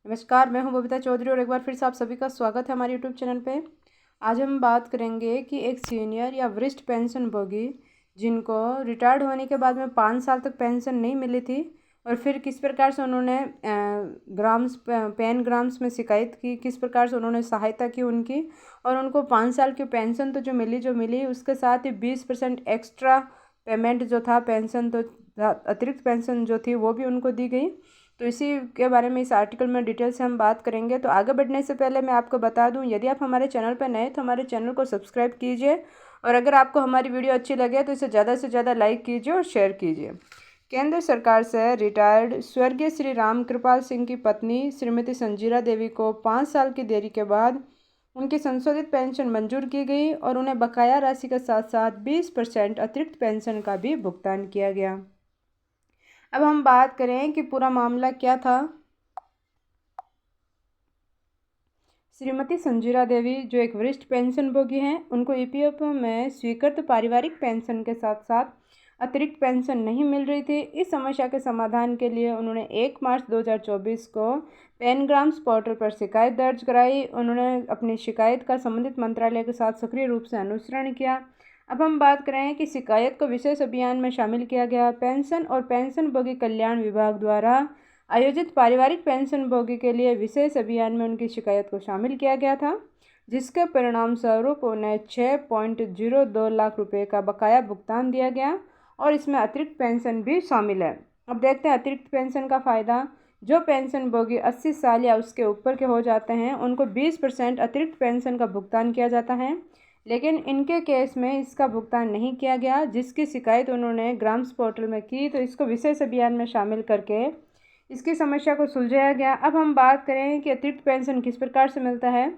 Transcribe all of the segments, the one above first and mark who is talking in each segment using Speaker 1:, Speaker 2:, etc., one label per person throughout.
Speaker 1: नमस्कार, मैं हूं बबीता चौधरी और एक बार फिर से आप सभी का स्वागत है हमारे यूट्यूब चैनल पे। आज हम बात करेंगे कि एक सीनियर या वरिष्ठ पेंशनभोगी जिनको रिटायर्ड होने के बाद में 5 साल तक पेंशन नहीं मिली थी और फिर किस प्रकार से उन्होंने पेन ग्राम्स में शिकायत की, किस प्रकार से उन्होंने सहायता की उनकी, और उनको 5 साल की पेंशन तो जो मिली उसके साथ ही 20% एक्स्ट्रा पेमेंट जो था पेंशन, तो अतिरिक्त पेंशन जो थी वो भी उनको दी गई। तो इसी के बारे में इस आर्टिकल में डिटेल से हम बात करेंगे। तो आगे बढ़ने से पहले मैं आपको बता दूं, यदि आप हमारे चैनल पर नए तो हमारे चैनल को सब्सक्राइब कीजिए और अगर आपको हमारी वीडियो अच्छी लगे तो इसे ज़्यादा से ज़्यादा लाइक कीजिए और शेयर कीजिए। केंद्र सरकार से रिटायर्ड स्वर्गीय श्री राम कृपाल सिंह की पत्नी श्रीमती संजीरा देवी को 5 साल की देरी के बाद उनकी संशोधित पेंशन मंजूर की गई और उन्हें बकाया राशि के साथ साथ 20% अतिरिक्त पेंशन का भी भुगतान किया गया। अब हम बात करें कि पूरा मामला क्या था। श्रीमती संजीरा देवी जो एक वरिष्ठ पेंशनभोगी हैं, उनको ईपीएफओ में स्वीकृत पारिवारिक पेंशन के साथ साथ अतिरिक्त पेंशन नहीं मिल रही थी। इस समस्या के समाधान के लिए उन्होंने 1 मार्च 2024 को पेनग्राम्स पोर्टल पर शिकायत दर्ज कराई। उन्होंने अपनी शिकायत का संबंधित मंत्रालय के साथ सक्रिय रूप से अनुसरण किया। अब हम बात करें कि शिकायत को विशेष अभियान में शामिल किया गया। पेंशन और पेंशनभोगी कल्याण विभाग द्वारा आयोजित पारिवारिक पेंशनभोगी के लिए विशेष अभियान में उनकी शिकायत को शामिल किया गया था, जिसके परिणाम स्वरूप उन्हें 6.02 लाख रुपए का बकाया भुगतान दिया गया और इसमें अतिरिक्त पेंशन भी शामिल है। अब देखते हैं अतिरिक्त पेंशन का फ़ायदा। जो पेंशनभोगी 80 साल या उसके ऊपर के हो जाते हैं उनको 20% अतिरिक्त पेंशन का भुगतान किया जाता है, लेकिन इनके केस में इसका भुगतान नहीं किया गया, जिसकी शिकायत उन्होंने ग्राम्स पोर्टल में की। तो इसको विशेष अभियान में शामिल करके इसकी समस्या को सुलझाया गया। अब हम बात करें कि अतिरिक्त पेंशन किस प्रकार से मिलता है।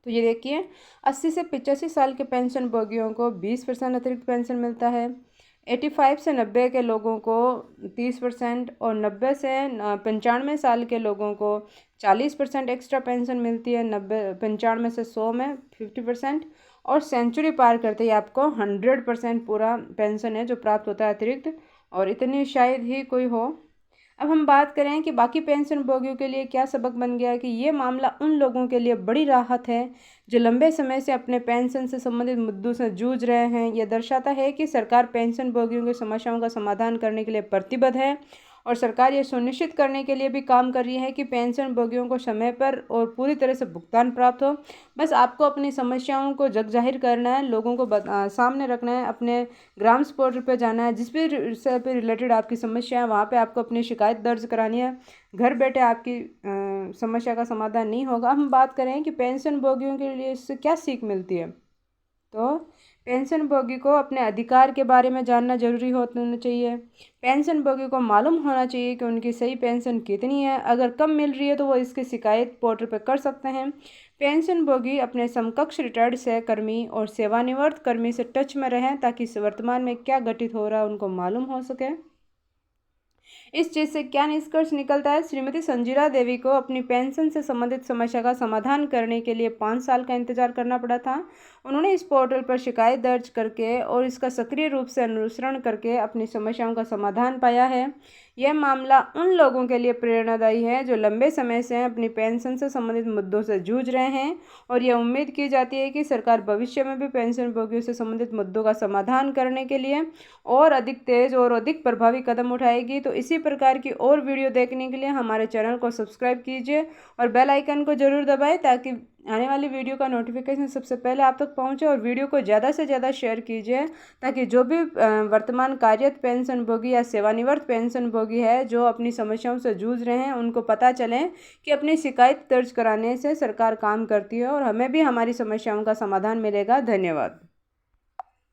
Speaker 1: तो ये देखिए, 80 से 85 साल के पेंशनभोगियों को 20% अतिरिक्त पेंशन मिलता है। 85 से 90 के लोगों को 30% और 90 से 95 साल के लोगों को 40% एक्स्ट्रा पेंशन मिलती है। 95 से 100 में 50% और सेंचुरी पार करते ही आपको 100% पूरा पेंशन है जो प्राप्त होता है अतिरिक्त, और इतनी शायद ही कोई हो। अब हम बात करें कि बाकी पेंशनभोगियों के लिए क्या सबक बन गया है कि ये मामला उन लोगों के लिए बड़ी राहत है जो लंबे समय से अपने पेंशन से संबंधित मुद्दों से जूझ रहे हैं। यह दर्शाता है कि सरकार पेंशनभोगियों की समस्याओं का समाधान करने के लिए प्रतिबद्ध है और सरकार ये सुनिश्चित करने के लिए भी काम कर रही है कि पेंशनभोगियों को समय पर और पूरी तरह से भुगतान प्राप्त हो। बस आपको अपनी समस्याओं को जग जाहिर करना है, लोगों को सामने रखना है, अपने ग्राम्स पोर्टल पर जाना है, जिस भी से पे रिलेटेड आपकी समस्या है वहाँ पे आपको अपनी शिकायत दर्ज करानी है। घर बैठे आपकी समस्या का समाधान नहीं होगा। हम बात करें कि पेंशनभोगियों के लिए इससे क्या सीख मिलती है, तो पेंशनभोगी को अपने अधिकार के बारे में जानना जरूरी होना चाहिए। पेंशनभोगी को मालूम होना चाहिए कि उनकी सही पेंशन कितनी है। अगर कम मिल रही है तो वो इसकी शिकायत पोर्टल पर कर सकते हैं। पेंशनभोगी अपने समकक्ष रिटायर्ड सहकर्मी और सेवानिवृत्त कर्मी से टच में रहें ताकि वर्तमान में क्या घटित हो रहा है उनको मालूम हो सके। इस चीज़ से क्या निष्कर्ष निकलता है, श्रीमती संजीरा देवी को अपनी पेंशन से संबंधित समस्या का समाधान करने के लिए 5 साल का इंतजार करना पड़ा था। उन्होंने इस पोर्टल पर शिकायत दर्ज करके और इसका सक्रिय रूप से अनुसरण करके अपनी समस्याओं का समाधान पाया है। यह मामला उन लोगों के लिए प्रेरणादायी है जो लंबे समय से अपनी पेंशन से संबंधित मुद्दों से जूझ रहे हैं और यह उम्मीद की जाती है कि सरकार भविष्य में भी पेंशनभोगियों से संबंधित मुद्दों का समाधान करने के लिए और अधिक तेज और अधिक प्रभावी कदम उठाएगी। तो इसी प्रकार की और वीडियो देखने के लिए हमारे चैनल को सब्सक्राइब कीजिए और बेल आइकन को जरूर दबाएं ताकि आने वाली वीडियो का नोटिफिकेशन सबसे पहले आप तक पहुंचे, और वीडियो को ज़्यादा से ज़्यादा शेयर कीजिए ताकि जो भी वर्तमान कार्यरत पेंशनभोगी या सेवानिवृत्त पेंशनभोगी है जो अपनी समस्याओं से जूझ रहे हैं उनको पता चले कि अपनी शिकायत दर्ज कराने से सरकार काम करती है और हमें भी हमारी समस्याओं का समाधान मिलेगा। धन्यवाद।